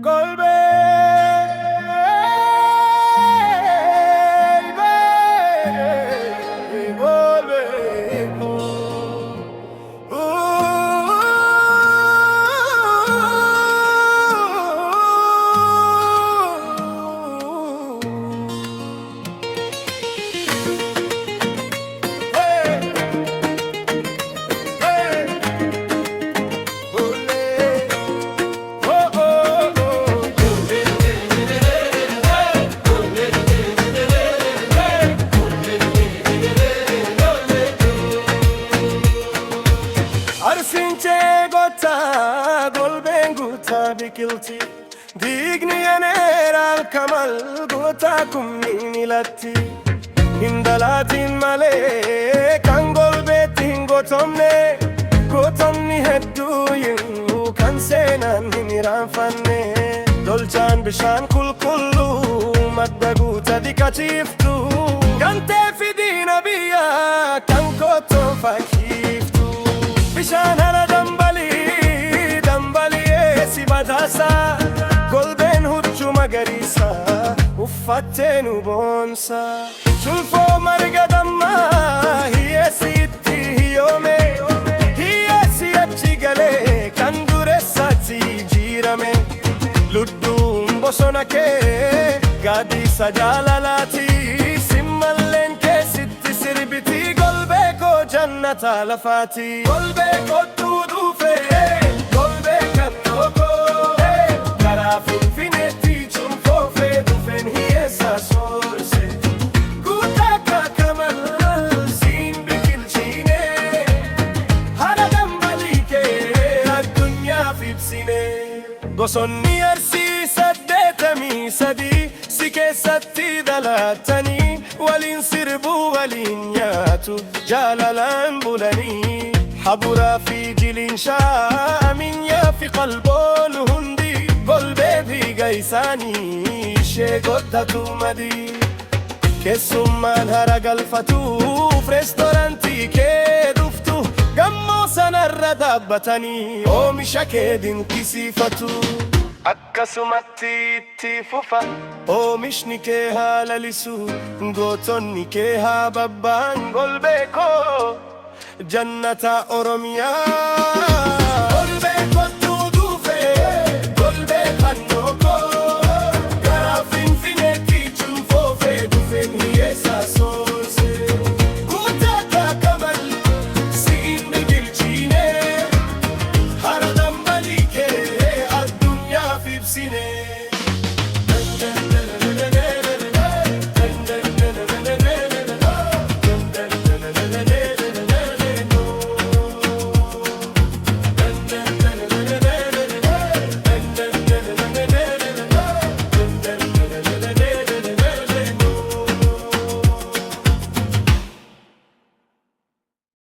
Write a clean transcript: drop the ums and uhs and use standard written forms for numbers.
قلبي Arsinche gota golben guta bikilti digni anera kamal gota kumni milati hindalatin male kangol betin gotomni heddu yu kansenan himiran fanne dolchan bishan kullu madda guta dikatiftu kante fidina biya kankoto fakiftu bishan hala dambali esi badasa golben huccu magarisa uffattenu bonsa sulfo marga damma hiyesi itti hiyome hiyesi achi gale kan duressatti jirame luddum bosona kee gaadisa jaalalati simmalleen keessitti sirbiti golbe ko jannata lafati golbe kottu dhufe golbe kannoko karaa finfinneetti cunfoofe dhufen hiyyeessa soorse guutaa kamal siin biqilchine haadha dambalii kee addunyaaf ibsine bosonni arsii 83 si keessatti dhalattanii waliin sirbuu waliin nyaatu jaalalaan bulanii haburaa fi jiliinshaa aminyaa fi qalboon hundi golbee dhiiga isaanii ishee godhatu madii keessummaan hara galfatuuf reestoorantii kee dhuftu gammoo sanarra dhaabbatanii oomisha kee dinqisiifatu akkasumatti itti fufa oomishni kee haa lalisu gootonni kee haa babbaan golbee koo jannata oromiyaa golbee kottuu dhufe golbee kannoo koo karaa finfinneetti cunfoofe dhufen hiyyeessa soorse guutaa kamal siin biqilchine hara dambalii kee addunyaaf ibsine